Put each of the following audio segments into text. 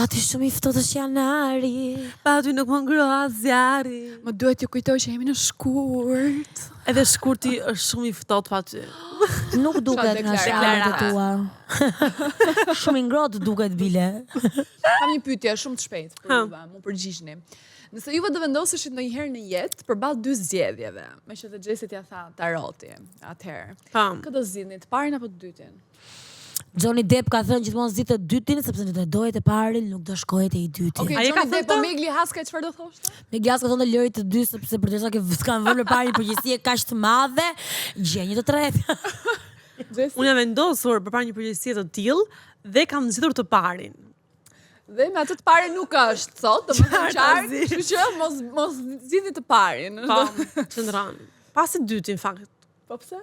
Pati shumë i ftohtë është janari. Pati nuk më ngroha zjarri. Më duhet t'ju kujtoj që jemi në shkurt. Edhe shkurti është shumë i ftohtë pa ty. Nuk duket nga shkallët tua. Shumë i ngrohtë duket bile. Kam një pyetje shumë të shpejtë për juve, mu përgjigjni. Nëse juve do vendoseshit ndonjëherë në jetë përballë dy zgjedhjeve, me që të Xhesit ja tha Taroti, atëherë. Kë do zgjidhni, të parin apo të dytin? Johnny Depp ka thënë gjithmonë zgjidh të dytin sepse nëse doje të parin, nuk do shkoje te i dyti. Okej, Johnny Depp, po Megli Haska çfarë do thoshte? Megli Haska thonë lëri të dy sepse përderisa që s'kan vënë parin përgjegjësie kaq të madhe, gjej një të tretë. Unë jam vendosur përpara një përgjegjësie të tillë dhe kam zgjedhur të parin. Dhe me atë të parin nuk është, thot, domethënë qartë, kështu që mos zgjidhni të parin. Po, qëndron. Pasi dytin fakt. Po pse?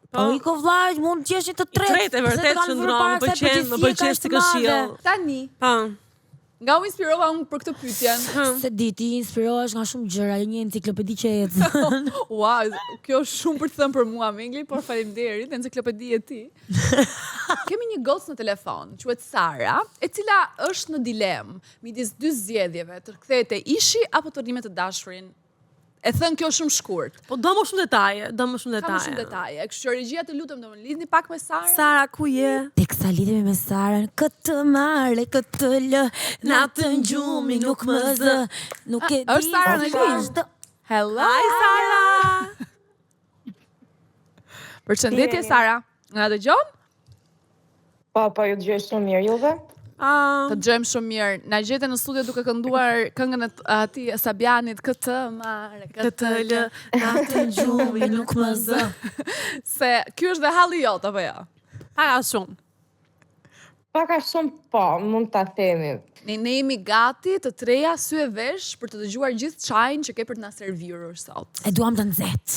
Po i ko vllaj, mund të jesh të tretë. Tretë e vërtet qëndron, më pëlqen si këshill. Tani. Po. Nga u inspirova unë për këtë pyetjen. Se di ti inspirohesh nga shumë gjëra, një enciklopedi që ecën. Ua, kjo është shumë për të thënë për mua, Mingli, por faleminderit, enciklopedi e ti. Kemi një gocë në telefon, quhet Sara, e cila është në dilemë midis dy zgjedhjeve, të kthehet te ishi apo të rrimet të dashurin. E thënë kjo shumë shkurt. Po do më shumë detaje, Ka më shumë detaje. Kështu që regjia të lutem do më lidhni pak me Sara. Sara ku je? Teksa lidhemi me Sarën, këtë marrë, këtë lë, natën gjumi nuk më zë. Nuk e di. Është Sara në linj. Hello. Hi Sara. Përshëndetje Sara. Na dëgjon? Po, ju dëgjoj shumë mirë juve. Të dëgjojmë shumë mirë. Na gjete në studio duke kënduar këngën e atij Sabianit, këtë marrë, këtë lë, natën gjumi nuk më zë. Se ky është dhe halli jot apo jo? Para shumë. Paka shumë po, mund ta themi. Ne jemi gati të treja sy e vesh për të dëgjuar gjithë çajin që ke për të na serviruar sot. E duam të nxehtë.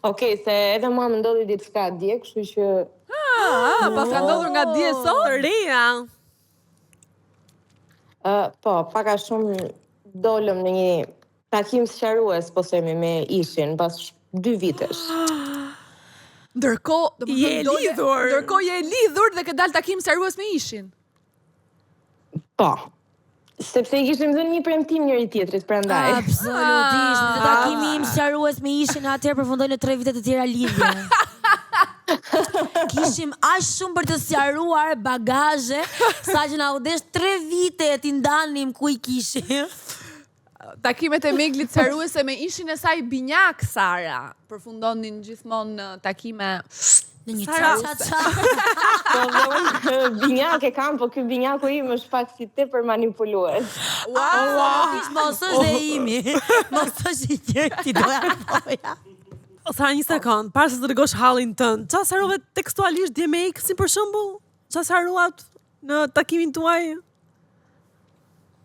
Okej, se edhe mua më ndodhi diçka dje, kështu që Pas ka ndodhur nga dje sot? Ria. po, paka shumë dolëm në një takim sqarues, po themi, me ishin pas 2 vitesh. Ndërkohë je lidhur dhe ke dal takim sqarues me ishin. Po. Sepse i kishim dhënë një premtim njëri tjetrit prandaj. Absolutisht. Në takimi im sqarues me ishin atëherë përfundoi në 3 vite të tjera lidhje. Kishim aq shumë për të sqaruar bagazhe, saqë na u desh 3 vite e t'i ndanim ku i kishim. Takimet e Meglit sqaruese me ishin e saj binjak Sara. Përfundonin gjithmonë në takime në një ça. Po binjak e kam, po ky binjaku im është pak si tepër manipulues. Wow. Mos është dhe imi. Mos është i njëjti doja poja. Sara, një sekond, para se të rregosh hallin tënd. Çfarë sarove tekstualisht dje me X, për shembull? Çfarë saruat në takimin tuaj?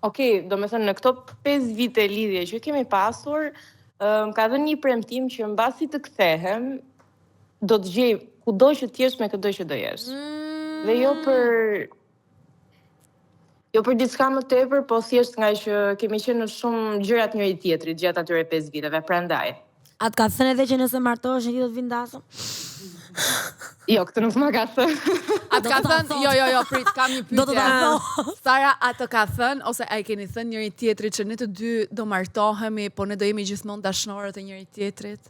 Okej, do me thënë, në këto 5 vite lidhje që kemi pasur, më ka dhënë një premtim që mbasi të kthehem, do të gjej kudo që t'jesh me këdo që do jesh. Dhe jo për diçka më tepër, po thjesht nga që kemi qenë në shumë gjërat njëri tjetrit gjatë atyre 5 viteve, prandaj. Atë ka thënë edhe që nëse martohesh ti do të vindasëm? Jo, këtë nuk më ka thënë. Atë ka thënë, jo, prit, kam një pyetje. Do të ta thonë. Sara, atë ka thënë, ose a i keni thënë njëri tjetrit që ne të dy do martohemi, po ne do jemi gjithmonë dashnorët e njëri tjetrit?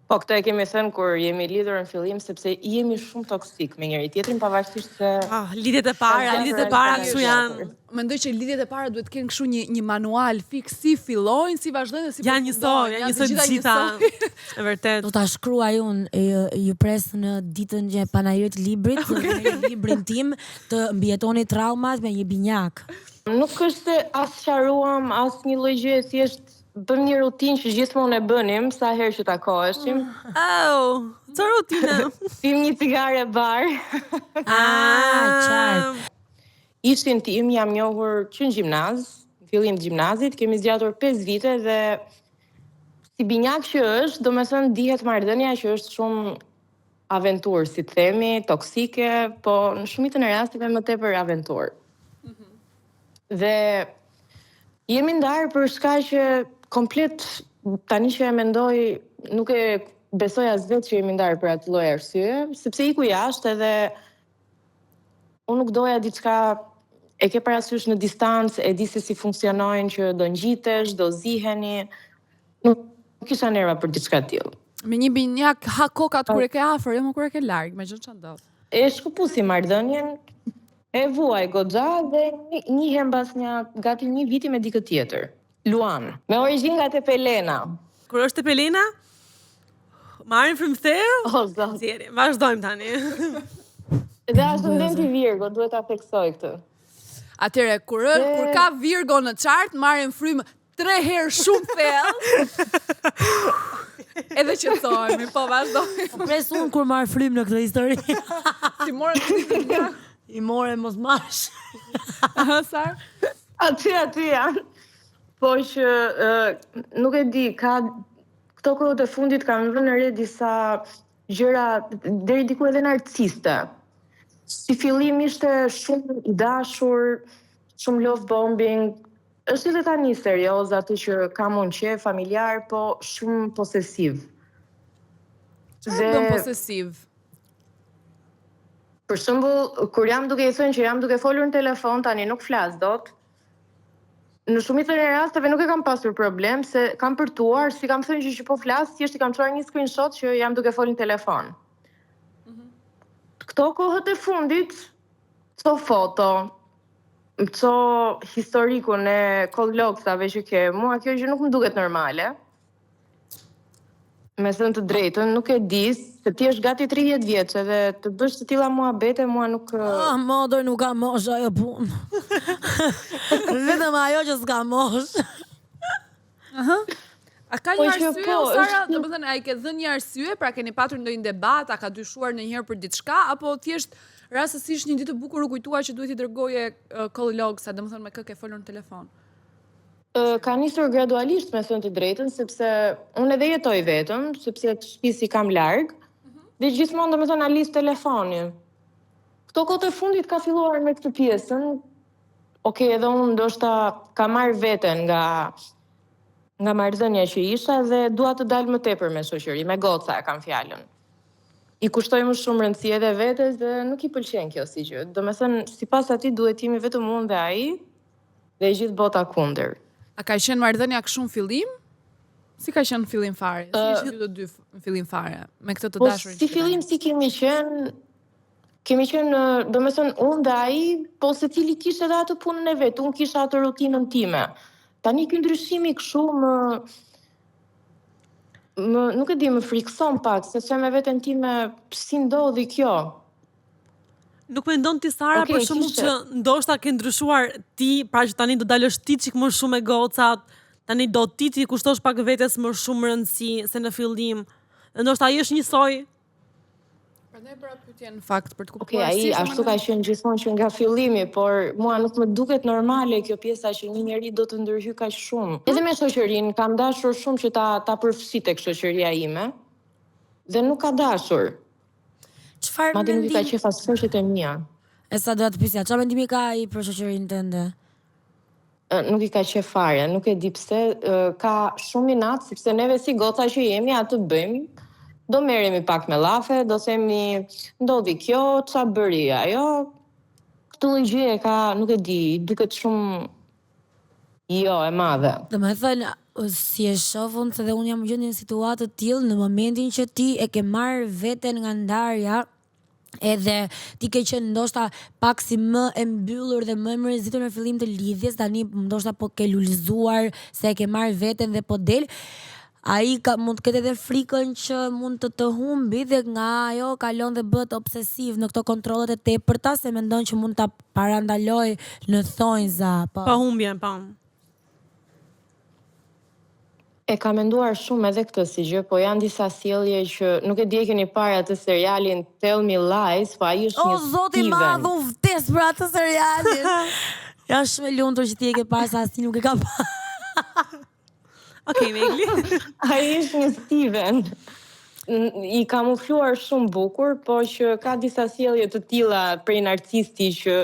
Po, këtë e kemi thënë kur jemi lidhur në fillim, sepse jemi shumë toksik me njëri tjetrin, pavarësisht se... Lidhjet e para kështu janë. Mendoj që lidhjet e para duhet të kenë kështu një manual fix, si fillojnë, si vazhdojnë dhe si janë njësoj të gjitha. E vërtet. Do ta shkruaj unë, ju pres në ditën që panajirit librit, në librin tim, të mbijetoni traumat me një binjak. Nuk është se as sqaruam, as një lloj gjëje, thjesht bëm një rutinë që gjithmonë e bënim sa herë që takoheshim. Çfarë rutinë? Pim një cigare bar. Qartë. Ishin tim jam njohur që në gjimnaz, në fillim të gjimnazit, kemi zgjatur 5 vite dhe si binjak që është, do me thënë dihet marrëdhënia që është shumë aventurë, si të themi, toksike, po në shumicën e rasteve më tepër aventurë. Dhe jemi ndarë për shkak që komplet tani që e mendoj, nuk e besoj as vetë që jemi ndarë për atë lloj arsye, sepse iku jashtë edhe unë nuk doja diçka e ke parasysh në distancë, e di se si funksionojnë që do ngjitesh, do ziheni. Nuk kisha nerva për diçka tillë. Me një binjak ha kokat kur e ke afër, jo më kur e ke larg, me gjë çfarë ndodh. E shkëpusi marrëdhënien, e vuaj goxha dhe njihem mbas gati një viti me dikë tjetër. Luan, me origjinë nga Tepelena. Kur është Tepelena, marrin frymtheu? O, zot. Nxjerrim, vazhdojmë tani. Dhe ascendenti Virgo, duhet ta theksoj këtë. Atëre, kur ka Virgo në chart, marrin frymë 3 herë shumë thellë. Edhe qetësohemi, po vazhdojmë. Pres unë kur marr frymë në këtë histori. Si morën këtë nga. I more mos marrësh. Sa? Aty janë. Po që nuk e di, këto kohët e fundit kam vënë re disa gjëra deri diku edhe narciste. Si fillim ishte shumë i dashur, shumë love bombing. Është edhe tani serioz atë që kam unë qef, familjar, po shumë posesiv. Çfarë bën posesiv? Për shembull, kur jam duke i thënë që jam duke folur në telefon, tani nuk flas dot. Në shumicën e rasteve nuk e kam pasur problem, se kam përtuar, si kam thënë që po flas, thjesht i kam çuar një screenshot që jam duke folur në telefon. Këto kohët e fundit, këto foto, këto historikun e kolloksave që ke, mua kjo gjë nuk më duket normale. Me thënë të drejtën, nuk e di, se ti është gati 30 vjeçë dhe të bësh të tilla muhabete, mua nuk... Modër nuk ka mosh ajo punë. Vetëm ajo që s'ka mosh. A ka një arsye, Sara? është- Domethënë, a i ke dhënë një arsye, pra keni patur ndonjë debat, a ka dyshuar ndonjëherë për diçka, apo thjesht rastësisht një ditë e bukur u kujtua që duhet i dërgoje kolloksa, domethënë me kë ke folur në telefon? Ka nisur gradualisht, me thënë të drejtën, sepse unë edhe jetoj vetëm, sepse shtëpisi kam larg, dhe gjithmonë domethënë alis telefoni. Këto kohët e fundit ka filluar me këtë pjesën. Okej, edhe unë ndoshta kam marrë veten nga marrëdhënia që isha dhe dua të dal më tepër me shoqëri, me goca e kam fjalën. I kushtoj më shumë rëndësi edhe vetes dhe nuk i pëlqen kjo si gjë. Domethënë, sipas atij duhet jemi vetëm unë dhe ai dhe gjithë bota kundër. A ka qenë marrëdhënia kështu në fillim? Si ka qenë në fillim fare? Si ishte ju të dy në fillim fare me këtë të Po dashurin? si fillim si kemi qenë, domethënë unë dhe ai, po secili kishte edhe atë punën e vet, unë kisha atë rutinën time. Tani ky ndryshimi kështu nuk e di, më frikson pak, se që me veten time si ndodhi kjo. Nuk mendon ti Sara Okej, për shembull kishte. që ndoshta ke ndryshuar ti, pra që tani do dalësh ti çik më shumë me gocat, tani do ti kushtosh pak vetes më shumë rëndësi se në fillim. Ndoshta ai është njësoj. Prandaj bëra pyetje në fakt për të kuptuar Okej, ai ashtu ka qenë gjithmonë që nga fillimi, por mua nuk më duket normale kjo pjesa që një njeri do të ndërhyj kaq shumë. Edhe me shoqërinë kam dashur shumë që ta përfshi tek shoqëria ime dhe nuk ka dashur. Çfarë Madje nuk i ka mendim? qef as shoqet e mia. E sa doja të pyesja, çfarë mendimi ka ai për shoqërinë tënde? Nuk i ka qef fare, nuk e di pse, ka shumë inat, sepse neve si goca që jemi, atë bëjmë. Do merremi pak me llafe, do themi ndodhi kjo, ça bëri ajo. Këtë lloj gjëje ka, nuk e di, duket shumë e madhe. Domethënë, si e shoh unë se dhe unë jam gjendë në situatë të tillë në momentin që ti e ke marrë veten nga ndarja, edhe ti ke qenë ndoshta pak si më e mbyllur dhe më e mërzitur në fillim të lidhjes, tani ndoshta po ke lulëzuar se e ke marrë veten dhe po del. Ai mund të ketë edhe frikën që mund të humbi dhe nga ajo kalon dhe bëhet obsesiv në këto kontrollet e tepërta, se mendon që mund ta parandaloj në thonjza, po. Pa humbje, pa. E ka menduar shumë edhe këtë si gjë, po janë disa sjellje që nuk e di e keni parë atë serialin Tell Me Lies, po ai është O, një zoti Steven. madh, u vdes për atë serialin. Ja shumë e lumtur që ti e ke parë, sa asnjë nuk e ka parë. Okej, Megli. Ai është një Steven. I kamufluar shumë bukur, po që ka disa sjellje të tilla prej narcisti që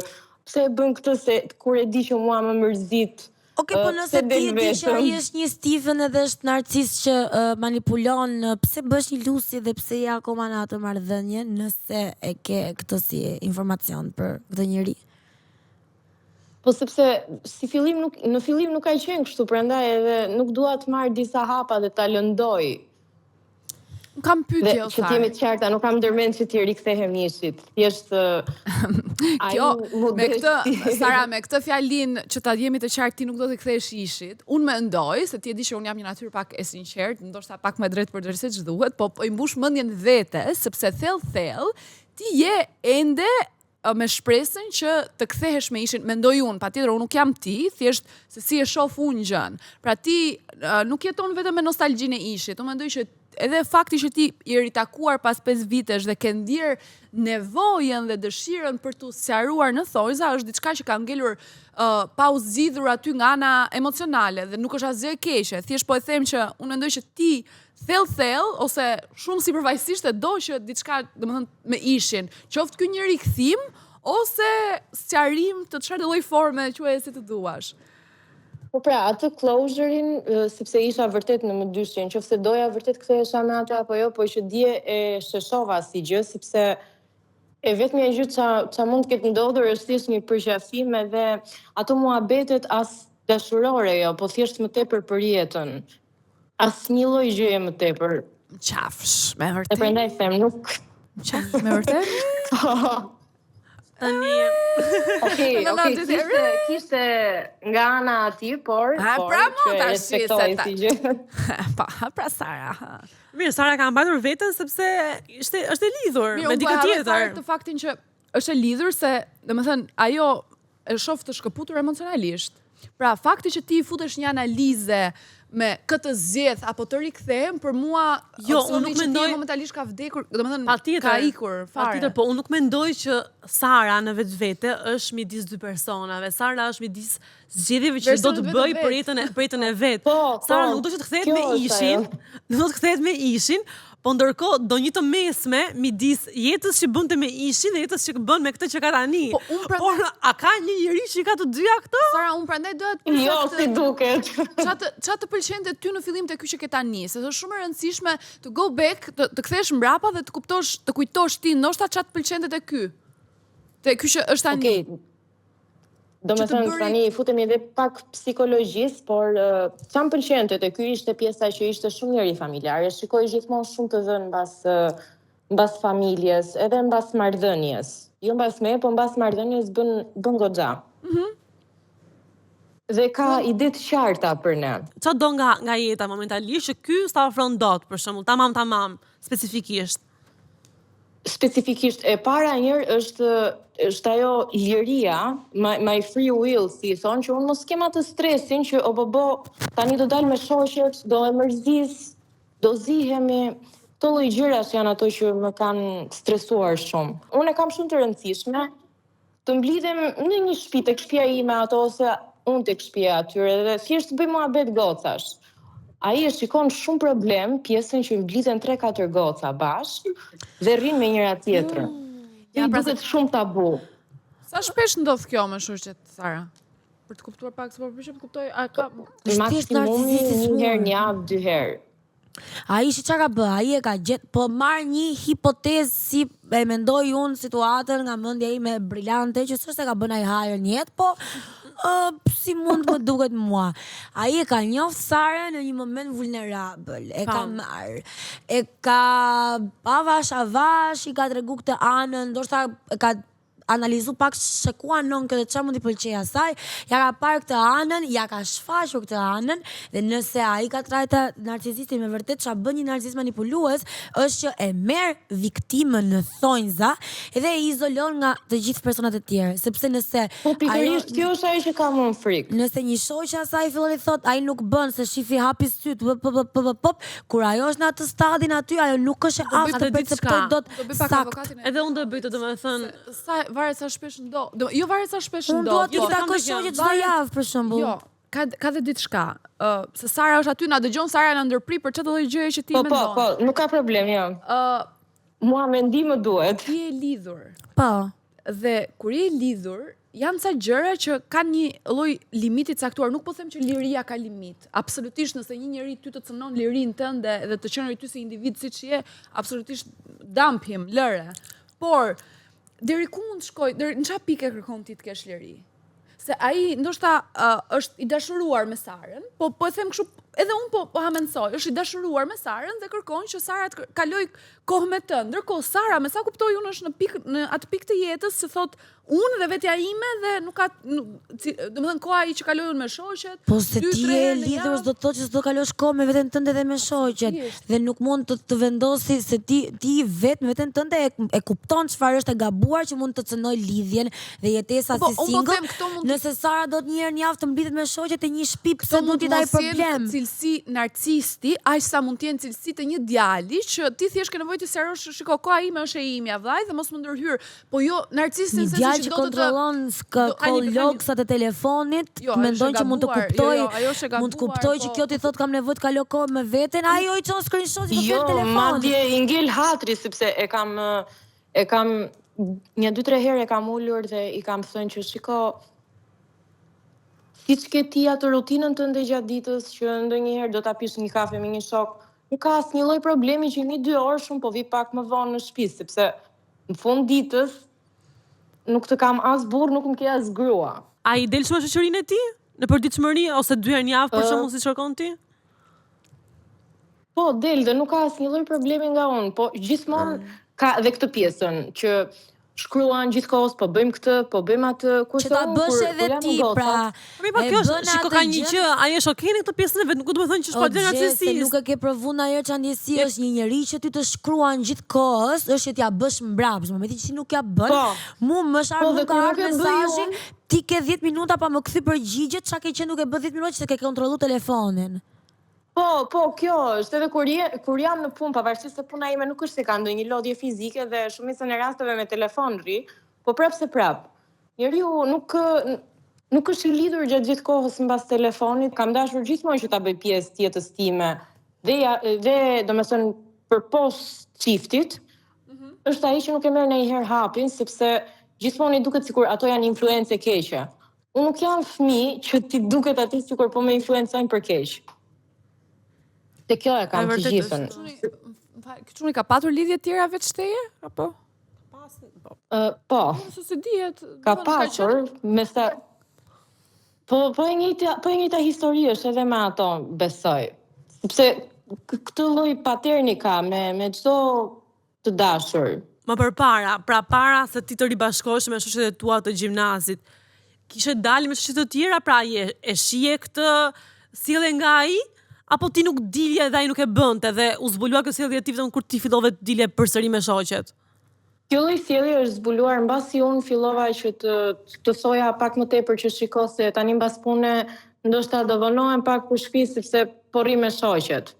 pse e bën këtë, se kur e di që mua më mërzit Okej, po nëse ti e di që ai është një Steven edhe është narcis që manipulon, pse bësh një Lucy dhe pse je akoma në atë marrëdhënie nëse e ke këtë si informacion për këtë njerëz? Po sepse në fillim nuk ka qenë kështu, prandaj edhe nuk dua të marr disa hapa dhe ta lëndoj. Kam pyetje Që t'jemi të qarta, nuk kam ndërmend që t'i rikthehem njëshit. Thjesht kjo me këtë fjalinë që ta jemi të qartë ti nuk do të kthehesh ishit. Unë mendoj se ti e di që unë jam një natyrë pak e sinqert, ndoshta pak më drejt për drejtësi ç'duhet, po i mbush mendjen vetes sepse thellë ti je ende me shpresën që të kthehesh me ishin, mendoj unë, patjetër unë nuk jam ti, thjesht se si e shoh unë gjën. Pra ti nuk jeton vetëm me nostalgjinë e ishit. Unë mendoj që edhe fakti që ti i ritakuar pas 5 vitesh dhe ke ndier nevojën dhe dëshirën për t'u sqaruar në thojza është diçka që ka ngelur pa u zgjidhur aty nga ana emocionale dhe nuk është asgjë e keqe. Thjesht po e them që unë mendoj që ti thellë ose shumë sipërfaqësisht e do që diçka, domethënë me ishin, qoftë ky njeri kthim ose sqarim të çfarë lloj forme quaj si të duash. Po pra, atë closure-in, sepse isha vërtet në më dyshje, nëse doja vërtet kthehesha me atë apo jo, po që dje e sheshova si gjë, sepse e vetmja gjë që mund të ketë ndodhur është thjesht një përqafim edhe ato muhabetet as dashurore jo, po thjesht më tepër për jetën. Asnjë lloj gjëje më tepër. Qafsh, me vërtet. E prandaj them, nuk. Qafsh, me vërtet? Tani Okej, kishte nga ana aty, por pra mund ta respektoj si gjë. Pra Sara. Mirë, Sara ka mbajtur veten sepse është e lidhur me dikë tjetër. Të faktin që është e lidhur se, domethënë, ajo e shoh të shkëputur emocionalisht. Pra fakti që ti futesh një analize me këtë zgjedh apo të rikthehem për mua unë nuk mendoj momentalisht ka vdekur, domethënë ka ikur fare. Patjetër, po unë nuk mendoj që Sara në vetvete është midis dy personave. Sara është midis zgjedhjeve që do të bëj për jetën e vet. Sara nuk do të kthehet me ishin, nuk do të kthehet me ishin, po ndërkohë do një të mesme midis jetës që bënte me ishin dhe jetës që bën me këtë që ka tani. Por a ka një njeri që ka të dyja këto? Sara, unë prandaj doja të jo, si duket. Çfarë të pëlqente ty në fillim te ky që ke tani? Se është shumë e rëndësishme të go back, të kthesh mbrapa dhe të kuptosh, të kujtosh ti ndoshta çfarë të pëlqente te ky. Te ky që është tani. Okej. Do me thënë, tani futemi edhe pak psikologjisë, por që më pëlqente te ky ishte pjesa që ishte shumë njeri familjar. Shikoj gjithmonë shumë të dhënë mbas familjes, edhe mbas marrëdhënies. Jo mbas me, po mbas marrëdhënies bën goxha. Dhe ka ide të qarta për ne. Çfarë do nga jeta momentalisht që ky s'ta ofron dot, për shembull, tamam, specifikisht. Specifikisht e para njërë është ajo liria, my free will, si thonë, që unë mos kem atë stresin që tani do dalë me shoqet, do e mërzis, do zihemi, të lloj gjërash janë ato që më kanë stresuar shumë. Unë e kam shumë të rëndësishme të mblidhem në një shtëpi tek shtëpia ime ato ose unë tek shtëpia atyre dhe thjesht të bëj muhabet gocash. Ai e shikon shumë problem pjesën që mblidhen 3-4 goca bashkë dhe rrin me njëra tjetrën. Ja, pra duket shumë tabu. Sa shpesh ndodh kjo me shoqet, Sara? Për të kuptuar pak, sepse për shembull kuptoj, a ka maksimumi një herë në javë, 2 herë. Ai çfarë ka bë? Ai e ka gjetë, po marr një hipotezë si e mendoj unë situatën nga mendja ime brillante që s'është se ka bën ai hajër në jetë, po si mund të duket mua. Ai e ka njoft Sara në një moment vulnerabël. E ka marr. E ka avash, i ka tregu këtë anën, ndoshta e ka analizu pak shekuan non këtë çfarë mund t'i pëlqejë asaj, ja ka parë këtë anën, ja ka shfaqur këtë anën dhe nëse ai ka trajta narcisistin me vërtet çfarë bën një narcisist manipulues është që e merr viktimën në thonjza dhe e izolon nga të gjithë personat e tjerë, sepse nëse pikërisht kjo është ajo që ka më frikë. Nëse një shoqë asaj fillon i thot ai nuk bën se shifi hapi syt kur ajo është në atë stadin aty ajo nuk është e aftë të perceptoj dot sakt. Edhe unë do bëj të domethënë varet sa shpesh ndodh. Jo varet sa shpesh ndodh. Unë dua të takoj shoqet çdo javë për shembull. Jo, ka dhe diçka. Se Sara është aty, na dëgjon Sara na ndërpri për çdo lloj gjëje që ti mendon. Po, nuk ka problem, jo. Mua mendim më duhet. Ti je lidhur. Po. Dhe kur je lidhur, janë ca gjëra që kanë një lloj limiti caktuar. Nuk po them që liria ka limit. Absolutisht, nëse një njeri ty të cënon lirinë tënde dhe të qenë ty si individ siç je, absolutisht dump him, lëre. Por deri ku mund të shkoj? Deri në çfarë pikë kërkon ti të kesh liri? Se ai ndoshta është i dashuruar me Sarën, po e them kështu, edhe unë po ha mendsoj, është i dashuruar me Sarën dhe kërkon që Sara të kaloj kohë me të. Ndërkohë Sara, me sa kuptoj unë, është në atë pikë të jetës që thot unë dhe vetja ime dhe nuk ka, domethënë koha ai që kaloj unë me shoqet. Po se ti je lidhur, s'do të thotë që s'do kalosh kohë me veten tënde dhe me shoqet. Dhe nuk mund të vendosi se ti vetë me veten tënde e kupton çfarë është e gabuar që mund të cënoj lidhjen dhe jetesa si single. Nëse Sara do të një herë në javë të mblidhet me shoqet e një shtëpi, pse do t'i daj problem? Cilësi narcisti, aq sa mund të jenë cilësi të një djali që ti thjesht ke nevojë të sqarosh, shiko, koha ime është e imja, vllai, dhe mos më ndërhyr. Po jo narcistin se që kontrollon logsat e telefonit, mendon që mund të kuptoj që kjo ti thot kam nevojë të kaloj kohë me veten, ajo i çon screenshot-i në telefon. Jo, madje i ngel hatri sepse e kam 1-2-3 herë e kam ulur dhe i kam thënë që shiko, siç ke ti atë rutinën tënde gjatë ditës që ndonjëherë do ta pish një kafe me një shok, nuk ka asnjë lloj problemi që 1-2 orë shumë po vi pak më vonë në shtëpi, sepse në fund ditës nuk të kam as burr, nuk më ke as grua. A i del shumë shoqërinë e ti? Në përditshmëri ose 2 herë në javë për shembull si kërkon ti? Po, del dhe nuk ka asnjë lloj problemi nga unë, po gjithmonë ka dhe këtë pjesën që shkruan gjithkohës, po bëjmë këtë, po bëjmë atë, kurse ta bësh edhe ti, pra. Po kjo shiko ka një gjë, ajo është okay në këtë pjesën e vet, nuk do të thonë që është pa narcisistë. Nuk e ke provuar ndonjëherë çfarë ndjesi është një njerëz që ty të shkruan gjithkohës, është që t'ja bësh mbrapsht, në momentin që ti nuk ja bën. Mu më nuk ka mesazhi, ti ke 10 minuta pa më kthy përgjigje, çka ke qenë duke bërë 10 minuta që ke kontrolluar telefonin. Po, kjo është edhe kur jam në punë, pavarësisht se puna ime nuk është se ka ndonjë lodhje fizike dhe shumicën e rasteve me telefon rri, po prap se prap. Njeriu nuk është i lidhur gjatë gjithë kohës mbas telefonit, kam dashur gjithmonë që ta bëj pjesë të jetës time. Dhe domethënë përpos çiftit, është ai që nuk e merr ndonjëherë hapin, sepse gjithmonë i duket sikur ato janë influencë keqe. Unë nuk jam fëmijë që ti duket aty sikur po më influencojnë për keq. Te kjo e kam të gjithën. Këtu ka patur lidhje tjera veç teje? Apo? Po. Se dihet. Ka pasur, me sa... Po e njëjta histori është edhe me ato, besoj. Sepse këtë lloj paterni ka me çdo të dashur. Më përpara, pra para se ti të ribashkohesh me shoqet e tua të gjimnazit, kishe dalë me shoqet të tjera, pra e shije këtë sjellje nga ai? Apo ti nuk dilje dhe ai nuk e bënte dhe u zbulua kjo sjellje e tij vetëm kur ti fillove të dilje përsëri me shoqet? Kjo lloj sjellje është zbuluar mbasi unë fillova që të thoja pak më tepër që shiko se tani mbas pune ndoshta do vonohem pak për shtëpi sepse po rri me shoqet.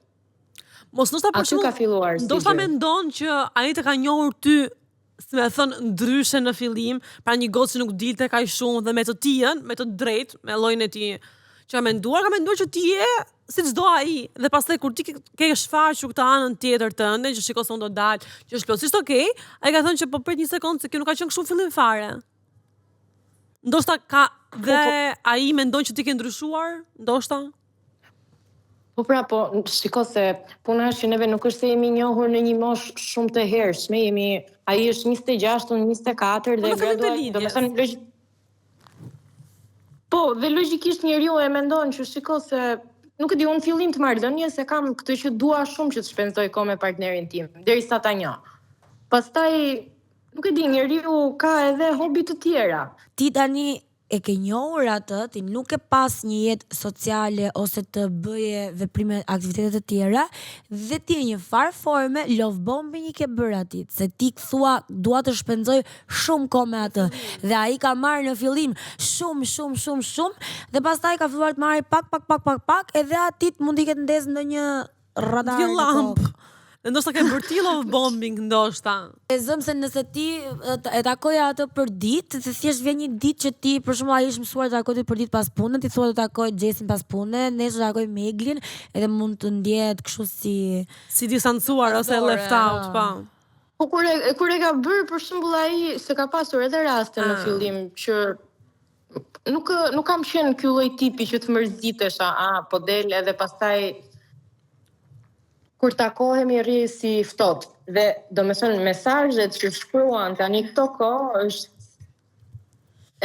Mos ndoshta për shembull, ndoshta mendon që ai të ka njohur ty, si më thon, ndryshe në fillim, pra një gocë që nuk dilte kaq shumë dhe me të tijën, me të drejtë, me llojin e tij që ka menduar që ti je si çdo ai, dhe pastaj kur ti ke shfaqur këtë anën tjetër tënde, që shiko se unë do dal, që është plotësisht okay, ai ka thënë që po prit një sekondë se kjo nuk ka qenë kështu në fillim fare. Ndoshta ka dhe ai mendon që ti ke ndryshuar, ndoshta. Po pra, shiko se puna është që neve nuk është se jemi njohur në një moshë shumë të hershme, ai është 26, unë 24 dhe graduat, domethënë Po, dhe logjikisht njeriu e mendon që shiko se nuk e di, unë fillim të marrëdhënies se kam këtë që dua shumë që të shpenzoj kohë me partnerin tim, derisa ta njoh. Pastaj, nuk e di, njeriu ka edhe hobi të tjera. Ti tani e ke njohur atë, ti nuk e pas një jetë sociale ose të bëje veprime, aktivitete të tjera, dhe ti në një farë forme love bombing i ke bërë atit, se ti thua dua të shpenzoj shumë kohë me atë, dhe ai ka marrë në fillim shumë, dhe pastaj ka filluar të marrë pak, edhe atit mund i ketë ndezë ndonjë radar në kokë. Ndoshta ke bërë ti love bombing, ndoshta. E zëm se nëse ti e takoja atë për ditë, se thjesht vjen një ditë që ti, për shembull, ai është mësuar të takoj për ditë pas punës, ti thua të takoj Xhesin pas punës, nesër të takoj Meglin, edhe mund të ndjehet kështu si distancuar ose left out, po. Po kur e ka bërë, për shembull, ai se ka pasur edhe raste në fillim që nuk kam qenë ky lloj tipi që të mërzitesh, po del edhe pastaj kur takohemi rri si ftohtë. Dhe domethënë mesazhet që shkruan tani këto kohë është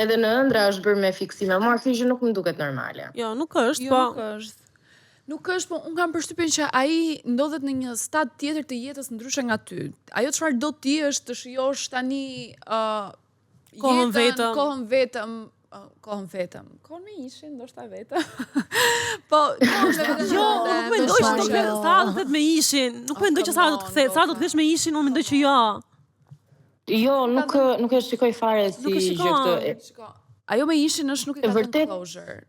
edhe në ëndra është bërë me fiksime. Mua kjo gjë nuk më duket normale. Jo, nuk është, po. Nuk është. Nuk është, po unë kam përshtypjen që ai ndodhet në një stad tjetër të jetës ndryshe nga ty. Ajo çfarë do ti është të shijosh tani kohën vetëm. Kohën me ishin, ndoshta vetëm. Po, jo, nuk mendoj që do të Sara do të ketë me ishin. Nuk mendoj që Sara do të kthehet. Sara do të kthesh me ishin, unë mendoj që jo. Jo, nuk e shikoj fare si gjë këtë. Ajo me ishin është nuk e ka dhënë closure.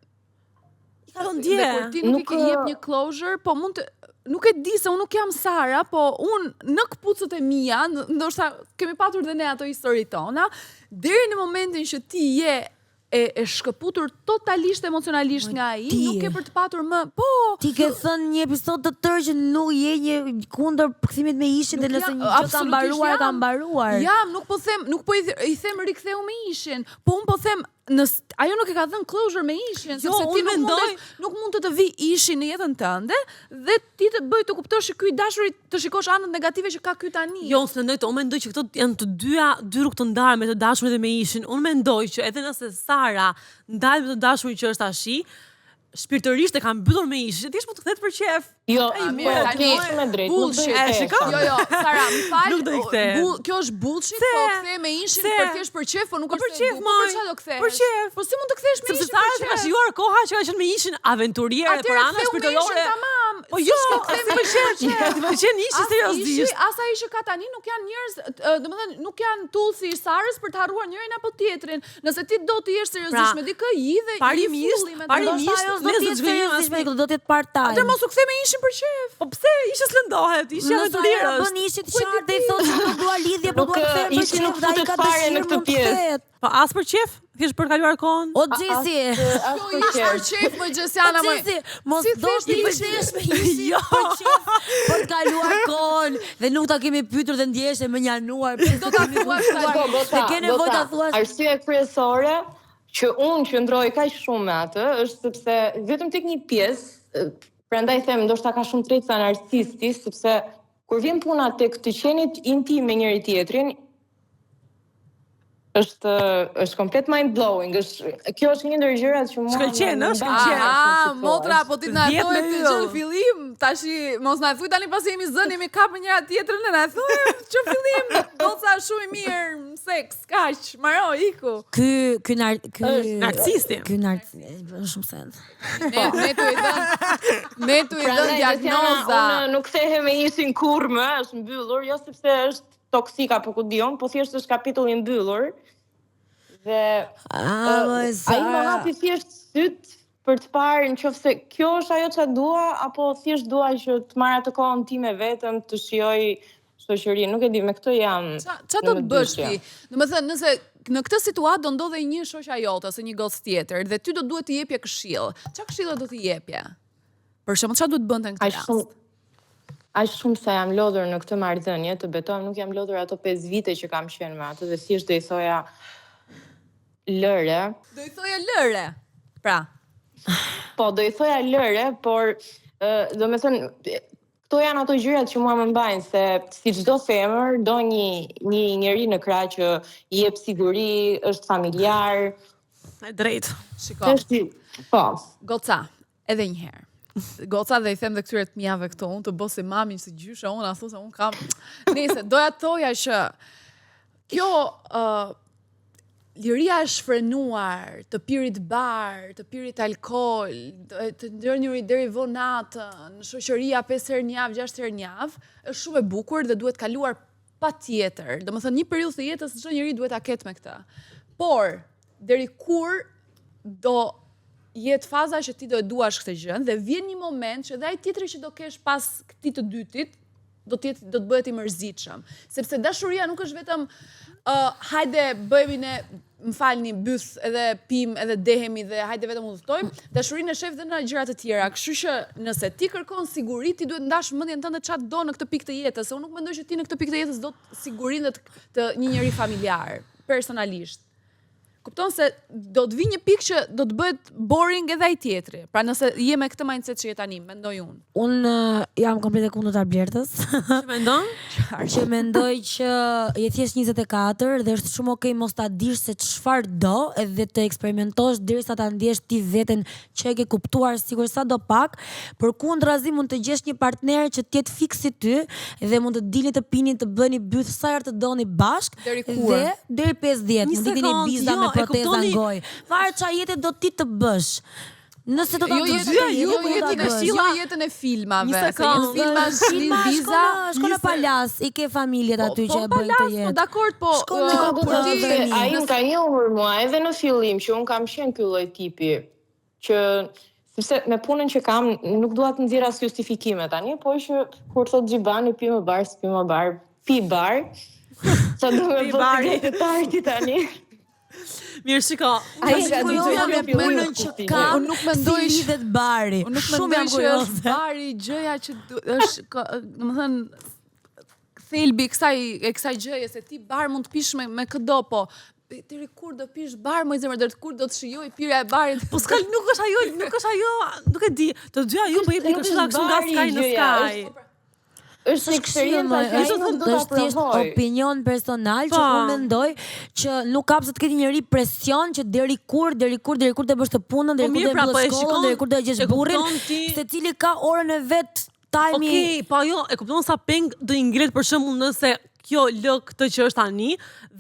I ka dhënë dje. Kur ti nuk i jep një closure, po mund të nuk e di se unë nuk jam Sara, po unë në këpucët e mia, ndoshta kemi patur dhe ne ato histori tona, deri në momentin që ti je e shkëputur totalisht emocionalisht nga ai, nuk e për të patur më. Po, ti ke thënë një episod të tërë që nuk je një kundër kthimit me ishin dhe nëse një gjë ka mbaruar, ka mbaruar. Jam, nuk po i them riktheu me ishin, po un po them ajo nuk e ka dhënë closure me ishin, sepse ti nuk mund të vi ishin në jetën tënde dhe ti të bëj të kuptosh që ky dashuri të shikosh anët negative që ka ky tani. Jo, unë mendoj që këto janë të dy rrugë të ndarë me të dashurin dhe me ishin. Unë mendoj që edhe nëse Sara ndahet me të dashurin që është tashi, shpirtërisht e ka mbyllur me ishin, ti s'mund të kthehet për qef. Jo, me drejt. Bullshit. Jo, Sara, më fal. Kjo është bullshit, po kthej me ishin për thjesht për qef, po nuk është për qef, për çfarë do kthehesh? Për qef. Po si mund të kthehesh me ishin? Sepse Sara ka shijuar koha që ka qenë me ishin aventuriere për anë shpirtërore. Po jo, kthej me ishin. Ti pëlqen ishi seriozisht. Asa ishi ka tani nuk janë njerëz, domethënë nuk janë tullsi i Sarës për të harruar njërin apo tjetrin. Nëse ti do të jesh seriozisht me dikë, i dhe parimisht do të jetë part-time. Atë mos u kthe me ishin për qef. Po pse ishi s'lëndohet? Ishi aventurierës. Bën ishit qartë dhe i thotë se nuk dua lidhje, po dua të them për qef, dhe ai ka dëshirë në këtë pjesë. Po as për qef? Thjesht për të kaluar kohën? O Xhesi, jo ish për qef më Xhesiana më. Mos dosh ti pëlqesh me ishin për qef, për të kaluar kohën dhe nuk ta kemi pyetur dhe ndjehesh e menjanuar. Do ta thuash se ke nevojë ta thuash. Arsye kryesore që unë qëndroj kaq shumë me atë është sepse vetëm tek një pjesë, prandaj them ndoshta ka shumë tretësa narcisti, sepse kur vjen puna tek të qenit intim me njëri tjetrin, është komplet mind blowing. Kjo është një ndër gjërat që mua shkëlqen. Motra, po ti na thuaj ti gjë në fillim, tashi mos na thuaj tani pasi jemi zënë, jemi kapë njëra tjetrën dhe na thuaj që fillim goca shumë i mirë, seks, kaq, maro iku. Ky narcisti. Ky narcisti bën shumë sens. Ne tu i dën diagnoza. Unë nuk kthehem me ishin kurrë më, është mbyllur, jo sepse është toksika apo ku dion, po thjesht është kapitulli i mbyllur. Dhe ai më hapi thjesht syt për të parë nëse kjo është ajo çfarë dua apo thjesht dua që të marr atë kohën time vetëm të shijoj shoqërinë. Nuk e di, me këtë jam. Çfarë do të bësh ti? Domethënë, nëse në këtë situatë do ndodhej një shoqja jote ose një gocë tjetër dhe ty do duhet të jepje këshill. Çfarë këshilla do të jepje? Për shembull, çfarë duhet bënte në këtë rast? Aq shumë sa jam lodhur në këtë marrëdhënie, të betoj, nuk jam lodhur ato 5 vite që kam qenë me atë dhe thjesht do i thoja lëre. Do i thoja lëre. Pra. Po, do i thoja lëre, por domethënë këto janë ato gjërat që mua më mbajnë se si çdo femër do një njeri në krah që i jep siguri, është familjar. E drejt. Shiko. Po. Goca, edhe një herë. Goca dhe i them dhe këtyre të mjave këto, unë të bësi mami si gjyshe, unë a thu se unë kam... Nese, doja të thoja që kjo liria e shfrenuar, të pirit bar, të pirit alkohol, të ndërnjëri deri vonatën, shoqëria 5 herë në javë, 6 herë në javë, është shumë e bukur dhe duhet kaluar pa tjetër. Do më thënë, një periudhë të jetës çdo njeri duhet ta ketë me këtë. Por, deri kur do jetë faza që ti do e duash këtë gjën dhe vjen një moment që dhe ai tjetri që do kesh pas këtij të dytit do të bëhet i mërzitshëm, sepse dashuria nuk është vetëm hajde bëhemi ne, më falni, byth edhe pim edhe dehemi dhe hajde vetëm udhtojmë, dashurinë e shef dhe në gjëra të tjera. Kështu që nëse ti kërkon siguri, ti duhet ndash mendjen tënde çfarë do në këtë pikë të jetës, se unë nuk mendoj që ti në këtë pikë të jetës do sigurinë të një njeri familjar, personalisht. kupton se do të vi një pikë që do të bëhet boring edhe ai tjetri. Pra nëse je me këtë mindset që je tani, mendoj unë. Unë jam komplet e kundërt Blertës. Që mendon? Që mendoj që je thjesht 24 dhe është shumë okay mos ta dish se çfarë do edhe të eksperimentosh derisa ta ndjesh ti veten që e ke kuptuar sikur sa do pak. Përkundrazi mund të gjesh një partner që të jetë fiks si ty dhe mund të dilni të pini të bëni byth sa herë të doni bashk deri kur? dhe deri 50 mund të keni biza me proteza në gojë. Fare çfarë jete do ti të bësh. Nëse do ta bësh jetën e filmave. Filma biza, shkon në palas, i ke familjet aty që e bëjnë të jetë. Po dakord, po. Ai më ka njohur mua edhe në fillim që un kam qenë ky lloj tipi që sepse me punën që kam nuk dua të nxjerr as justifikime tani, po që kur thot Xhibani pi më bar, s'pi më bar, pi bar. Sa do me bëj të tarti tani. Mirë, shiko. Unë nuk mendoj që lidhet bari. Unë nuk mendoj që është bari gjëja që është, domethënë, thelbi e kësaj gjëje se ti bar mund të pish me këdo, po deri kur do pish bar më zemër, deri kur do të shijoj pirja e barit. Po s'ka, nuk është ajo, nuk e di. Të dyja ju po jepni këshilla kështu nga skaj në skaj. Është eksperiencë është opinion personal që unë mendoj që nuk ka pse të ketë njëri presion që deri kur të bësh të punën, deri kur të bësh shkollën, deri kur të gjesh burrin, secili ka orën e vet, timing. Okej, po ajo e kupton sa peng do i ngrihet për shembull nëse kjo lë këtë që është tani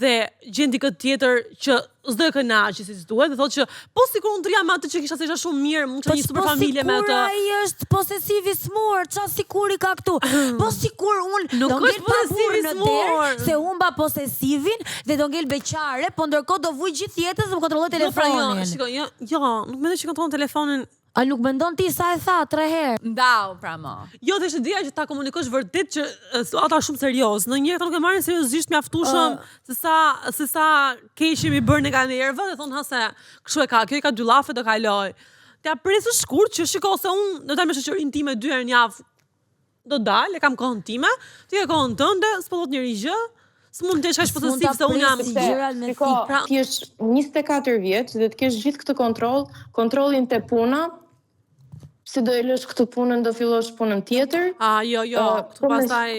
dhe gjen dikë tjetër që s'do e kënaqë si duhet, dhe thotë që po sikur unë jam atë që kisha se isha shumë mirë, mund të një super familje me atë. Po sikur ai është posesiv i smur, ça sikur i ka këtu. Po sikur unë nuk është posesiv i smur, se humba posesivin dhe do ngel beqare, po ndërkohë do vuj gjithë jetën se më kontrolloj telefonin. Jo, nuk mendoj që kontrollon telefonin. A nuk mendon ti sa e tha 3 herë? Ndau, pra më. Jo, dhe është dia që ta komunikosh vërtet që ata shumë serioz. Ndonjëherë ata nuk e marrin seriozisht mjaftueshëm se sa keq jemi bërë ne kanë nervë dhe thonë ha se kështu e ka, kjo i ka 2 llafe do kaloj. T'ja presë shkurt që shiko se unë do ta me shoqërinë time 2 herë në javë. Do dal, e kam kohën time, ti e kohën tënde, s'po thot njëri gjë. S'mund të shkash posesiv se unë jam pra ti je 24 vjeç dhe të kesh gjithë këtë kontrollin te puna. Si do e lësh këtë punën, do fillosh punën tjetër? Jo, këtu pastaj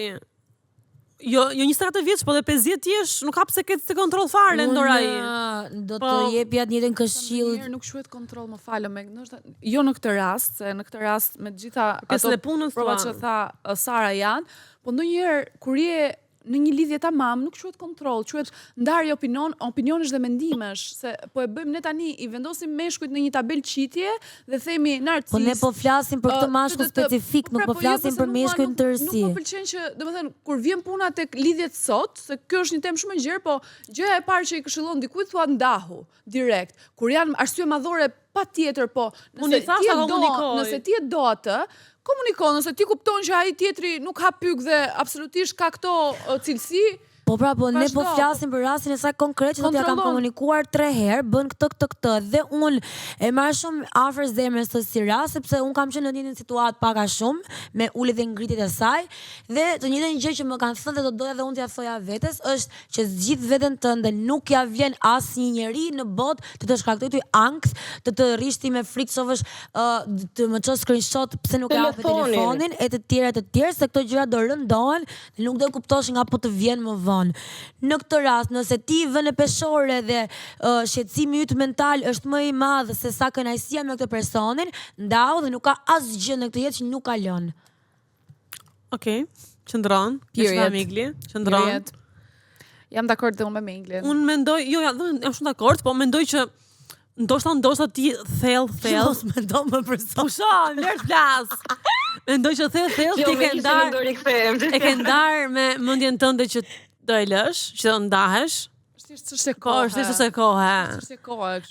Jo 24 vjeç, po dhe 50 jesh, nuk ka pse ketë se kontroll fare ndor ai. Do të jep ja të njëjtën këshill. Nuk quhet kontroll, më falë, jo në këtë rast, se në këtë rast me të gjitha ato provat që tha Sara janë, po ndonjëherë kur je në një lidhje tamam, nuk quhet kontroll, quhet ndarje opinionesh dhe mendimesh, se po e bëjmë ne tani, i vendosim meshkujt në një tabelë qitje dhe themi narcist. Po ne po flasim për këtë mashkull specifik, nuk po flasim për meshkujt në tërësi. Nuk më pëlqen që, domethënë, kur vjen puna tek lidhjet sot, se kjo është një temë shumë e gjerë, po gjëja e parë që i këshillon dikujt thua ndahu direkt. Kur janë arsye madhore patjetër, po nëse ti e do atë, komunikon, nëse ti kupton që ai tjetri nuk ha pyk dhe absolutisht ka këto cilësi. Po pra, po ne po flasim për rastin e saj konkret që ja kam komunikuar 3 herë, bën këtë dhe unë e marr shumë afër zemrës të si rast, sepse unë kam qenë në një situatë pak a shumë me uljet dhe ngritjet e saj dhe të njëjtën gjë që më kanë thënë dhe do doja dhe unë t'ja thoja vetes është që zgjidh veten tënde, nuk ja vjen asnjë njeri në botë të shkaktojë ty ankth, të rrishti me frikë sovësh të më çosh screenshot pse nuk e hap telefonin e të tjerë se këto gjëra do rëndohen dhe nuk do kuptosh nga po të vjen më vonë. Në këtë rast, nëse ti vën e peshore dhe shqetësimi yt mental është më i madh se sa kënaqësia me këtë personin, ndau dhe nuk ka asgjë në këtë jetë që nuk kalon. Okej, qëndron, Migli, qëndron. Jam dakord dhe unë me Miglin. Unë mendoj, jam shumë dakord, po mendoj që ndoshta ti thell. Mos mendon më për sot. Pusho, lër flas. Mendoj që thell ti ke ndar me mendjen tënde që do e lësh, që do ndahesh. Është çështje kohe.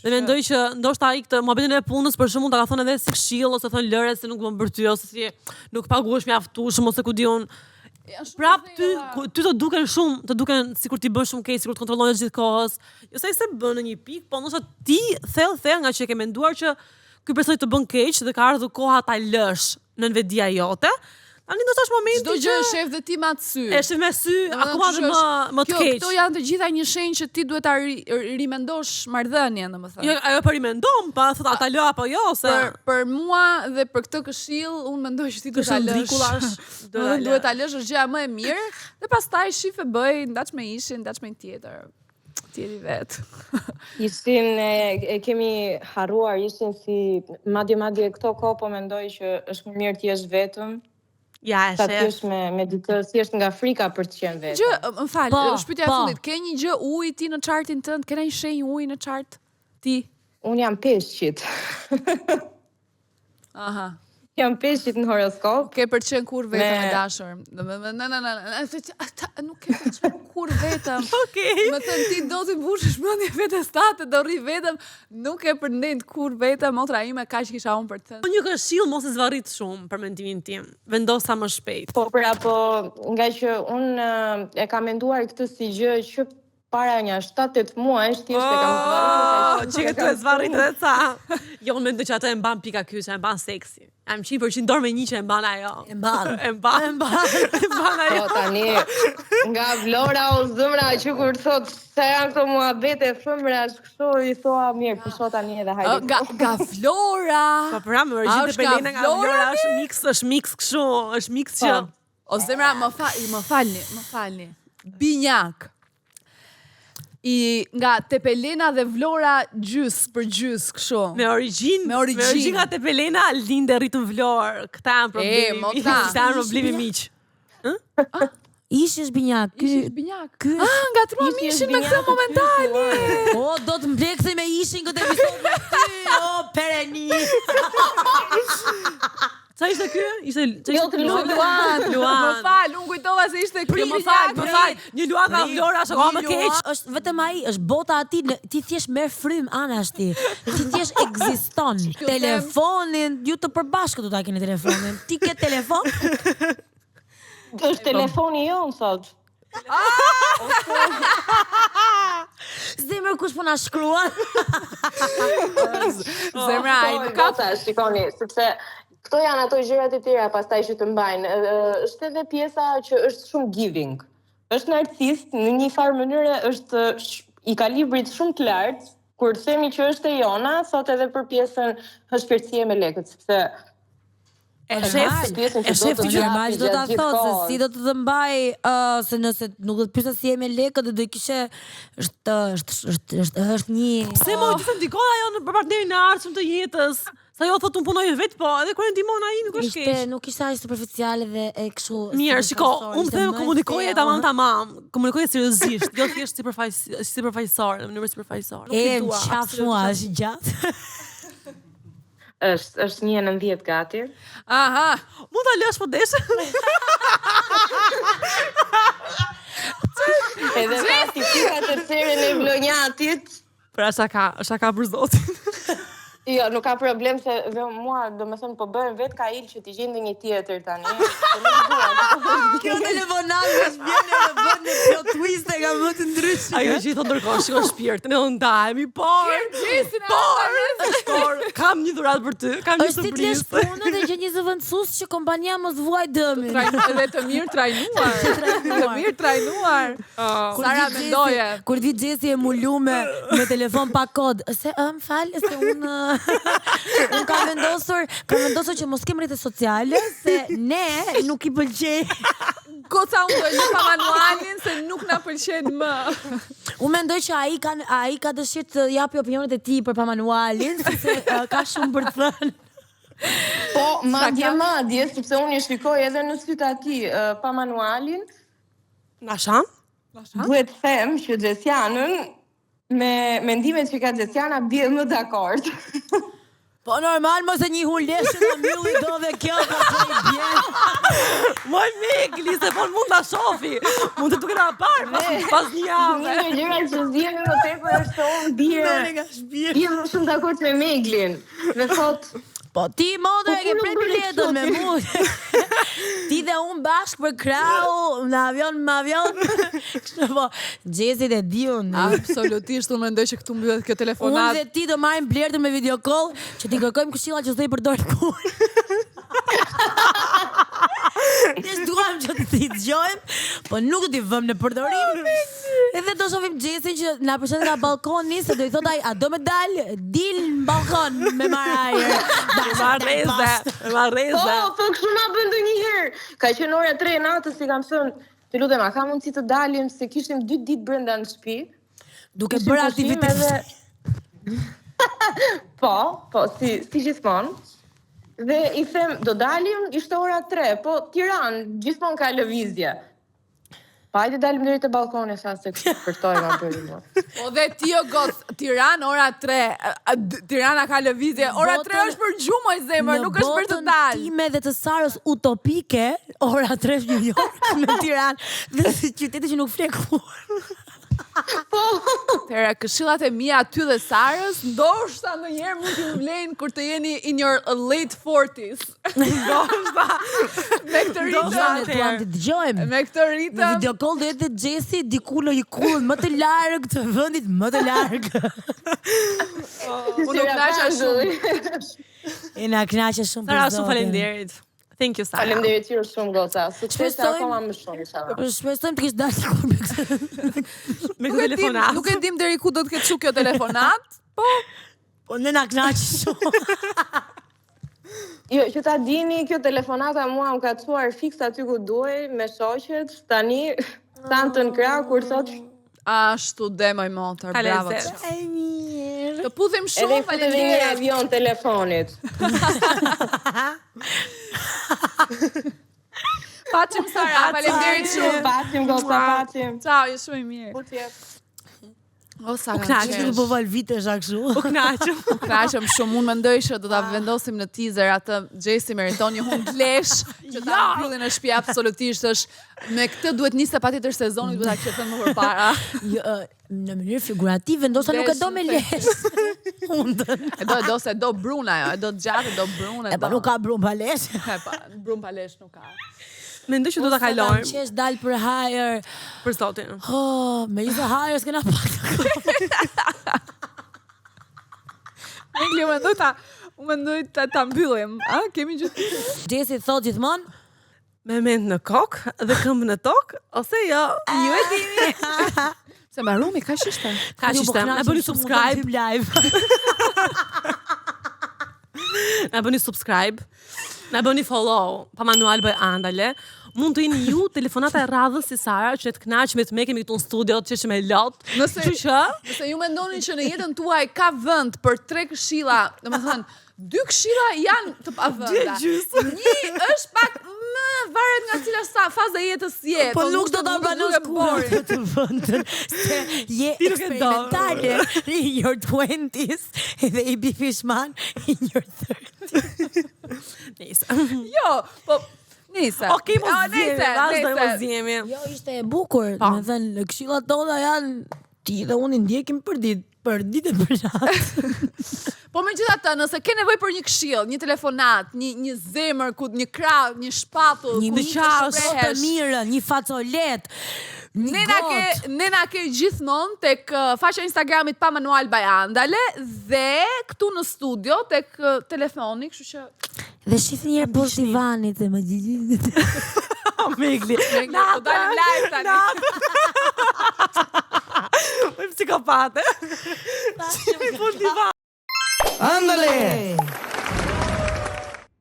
Dhe mendoj që ndoshta ai këtë mohabetin e punës për shkakun ta ka thënë edhe si këshill ose thon lëre se nuk më bën ty ose si nuk paguhesh mjaftueshëm ose ku diun. Prap ty të duken sikur ti bën shumë keq, sikur të kontrollon gjithkohës. Jo sa se bën në një pikë, po ndoshta ti thell nga që e ke menduar që ky person të bën keq dhe ka ardhur koha ta lësh në vetdia jote. Tani do të është momenti çdo gjë shef dhe ti me atë sy. E shef me sy, akoma dhe më të keq. Këto janë të gjitha një shenjë që ti duhet ta rimendosh marrëdhënien, domethënë. Jo, ajo po rimendom, pa thot ata lë apo jo, se për mua dhe për këtë këshill, unë mendoj që ti duhet ta lësh. Duhet ta lësh është gjëja më e mirë dhe pastaj shif e bëj, ndaç me ishin, ndaç me tjetër. Tjeri vetë. Ishin e kemi harruar, ishin si madje këto kohë po mendoj që është më mirë të jesh vetëm. Ja, e shef. Me dikë, si është nga frika për të qenë vetë. Gjë, më fal, shpytja e fundit, ke një gjë uji ti në chartin tënd? Ke një shenjë uji në chart ti? Unë jam peshqit. Aha. Jam peshqit në horoskop. Ke përqen kur vetëm e dashur. Nuk ke përqen kur vetëm. Okej. Më thënë ti do t'i mbushësh mendje vetes tate, do rri vetëm, nuk e përndend kur vetëm, motra ime kaq kisha unë për të thënë. Një këshill mos e zvarrit shumë për mendimin tim. Vendosa më shpejt. Po nga që unë e kam menduar këtë si gjë që para një 7-8 muaj, thjesht e kam zvarritur. Që këtu e zvarrit edhe ca. Jo, unë mendoj që ato e mban pika kyçe, e mban seksi. Jam 100% dorë me një që e mban ajo. E mban. E mban ajo. Po tani, nga Vlora o zëmra që kur thot se janë këto muhabete femrash, kështu i thoa mirë, kështu tani edhe hajde. Nga Vlora. Po pra, më rëgjit e Pelena nga Vlora është mix kështu, është mix që... O zemra, më falni. Binjak. Nga Tepelena dhe Vlora gjys për gjys kështu. Me origjinë nga Tepelena lindë rritën Vlorë. Këta janë problemi. Këta janë problemi miq. Ishi është binjak. Ishi binjak. Nga truam ishin me këtë momentali. O, do të mbleksej me ishin këtë episod me ty. O, pereni. Sa ishte ky? Luan. Më fal, unë kujtova se ishte ky. Më fal. Një Luan nga Vlora është akoma më keq. Është vetëm ai, është bota aty, ti thjesht merr frym anash ti. Ti thjesht ekziston. Telefonin, ju të përbashkët do ta keni telefonin. Ti ke telefon? Është telefoni jonë sot. Zemër kush po na shkruan? Zemra, ai nuk ka shikoni, sepse këto janë ato gjërat e tjera pastaj që të mbajnë. Është edhe pjesa që është shumë giving. Është narcist, në një farë mënyrë është i kalibrit shumë të lartë, kur themi që është e jona, thot edhe për pjesën shpirtësie me lekët, sepse E shef të gjërmaj do ta thotë se si do të mbaj se nëse nuk do të pyesa si e me lekët do i kishe është një Pse mo të ndikon ajo në partnerin e ardhshëm të jetës? Sa jo thotë unë punoj vet, po edhe kur e ndihmon ai nuk është keq. Nuk ishte aq superficiale dhe e kështu. Mirë, shiko, unë them komunikoje tamam. Komunikoje seriozisht, jo thjesht sipërfaqësore, në mënyrë sipërfaqësore. E qaf mua, është gjatë. Është 1:90 gati. Aha, mund ta lësh po desh? Edhe pati pika të serën e vlonjatit. Pra shaka për zotin. Jo, nuk ka problem se mua, domethënë po bëhem vetë ka il që t'i gjende një tjetër tani. Kjo telefonat është vjen edhe bën një plot twist e ka më të ndryshme. Ajo gjithë ndërkohë shikon shpirt, ne do ndajemi, por kam një dhuratë për ty, kam një surprizë. Është ti t'lesh punën dhe gjë një zëvendësues që kompania mos vuaj dëmin. Edhe të mirë trajnuar. Sara mendoje. Kur vi Xhesi e mulume me telefon pa kod, se më fal, se unë unë kam vendosur që mos kem rrjete sociale se ne nuk i pëlqej. Goca unë do lë pa manualin se nuk na pëlqen më. Unë mendoj që ai ka dëshirë të japi opinionet e tij për pa manualin, sepse ka shumë për të thënë. Po, madje, sepse unë i shikoj edhe në sytë atij pa manualin. Nasha? Duhet të them që Xhesianën me mendimet që ka Xhesiana bie më dakord. Po normal mos e një huleshë në mylli do dhe kjo ka të i bjen. Moj Megli, se po mund ta shofi. Mund të duke na parë pas një javë. Një gjëra që zgjidhen më tepër është se unë bie më shumë dakord me Meglin. Me thot po ti modre e ke pret biletën me mu. Ti dhe unë bashkë për krau, në avion. Kështë po, Xhesit e di unë. Absolutisht, unë mendoj që këtu mbyllet kjo telefonat. Unë dhe ti do marrim Blertën me video call, që ti kërkojmë këshilla që s'do i përdor kurrë. Ne duam që të dëgjojmë, po nuk t'i vëmë në përdorim. Edhe do shohim Gjesin që na përshëndet nga balkoni, se do i thot ai, a do me dal, dil në balkon me marr ajër. Marreze. Po, kështu na bën ndonjëherë. Ka qenë ora 3 natës i kam thënë, të lutem, a ka mundësi të dalim se kishim 2 ditë brenda në shtëpi. Duke bërë aktivitet. Po, si gjithmonë. Dhe i them, do dalim, ishte ora 3, po Tiranë, gjithmonë ka lëvizje. Pa hajde dalim deri te balkoni, sa se kërtoj ma bëri. Po dhe ti o goc, Tiranë ora 3, Tirana ka lëvizje, ora 3 është për gjumë o zemër, nuk është për të dalë. Në botën time dhe të Sarës utopike, ora 3 New York në Tiranë, dhe qyteti që nuk flet kurrë. Tëra, këshillat e mia aty dhe Sarës, ndoshta ndonjëherë mund t'ju vlejnë kur të jeni in your late 40s. Ndoshta. Me këtë ritëm. Duam të dëgjojmë. Me këtë ritëm. Në video call do jetë Gjesi diku në ikullën më të larg të vendit më të larg. Unë kënaqa shumë. E na kënaqë shumë për Sara, zotin. shumë faleminderit. Thank you, Sara. Faleminderit ju shumë goca. Sukses akoma më shumë inshallah. Po shpresojmë të kesh dalë diku me këtë. Me këtë telefonat. Nuk e dim deri ku do të ketë çu kjo telefonat. Po ne na kënaqë shumë. Jo, që ta dini, kjo telefonata mua më ka çuar fiks aty ku duaj me shoqet. Tani tantën krah kur thot Ashtu demoj motor, bravo. Kalezet. E mirë. Të puthim edhe shumë, i futet një faleminderit. avion telefonit. Paçim Sara, faleminderit shumë. Paçim goca, paçim. Ciao, je shumë i mirë. O sa Kënaqë të po val vitesh kështu. U kënaqëm. Kënaqem shumë, unë mendoj që do ta vendosim në teaser atë Gjesi meriton një hund lesh që ta mbyllin në shtëpi absolutisht është me këtë duhet nisë patjetër sezoni, duhet ta kishte më përpara. Jo, në mënyrë figurative, ndoshta nuk e do me lesh. Hundën. E do se do brun ajo, e do gjatë, do brun, E pa nuk ka brum pa lesh. E pa, brun pa lesh nuk ka. Mendoj që do ta kalojmë Qesh dal për hajër. për zotin. Oh, me një hajër s'kena pak. Engli, u mendoj ta mbyllim. A, kemi gjithë. Gjesi thot gjithmonë, Me mend në kokë dhe këmbë në tokë, ose jo, ju e dini. Se mbarumi, ka ishte. Ka ishte, na bëni subscribe, live. na bëni subscribe, na bëni follow, pa manual bëj andale. Mund të jeni ju telefonata e radhës si Sara, që të kënaqemi të mekemi këtu në studio, të qeshim me lot. Nëse ju mendoni që në jetën tuaj ka vend për 3 këshilla, domethënë 2 këshilla janë të pavënda. Një është pak varet nga cila faza e jetës je. Po nuk do ta banosh kurrë të vëndën. Se je eksperimentale in your 20s dhe i bifishman in your 30s. Nice. Jo, po Nise. Okej, mos zjemi. Jo, ishte e bukur. Me thënë, këshillat tona janë ti dhe unë i ndjekim për ditë e për natë. Po megjithatë, nëse ke nevojë për një këshill, një telefonat, një zemër, një krah, një shpatull, një qasë të mirë, një facolet, Ne na ke gjithmonë tek faqja Instagramit pa manual by Andale dhe këtu në studio tek telefoni, kështu që dhe shifni njerë poshtë divanit e më gjithë. Megli. Po dalim live tani. Psikopate. ¡Ándale!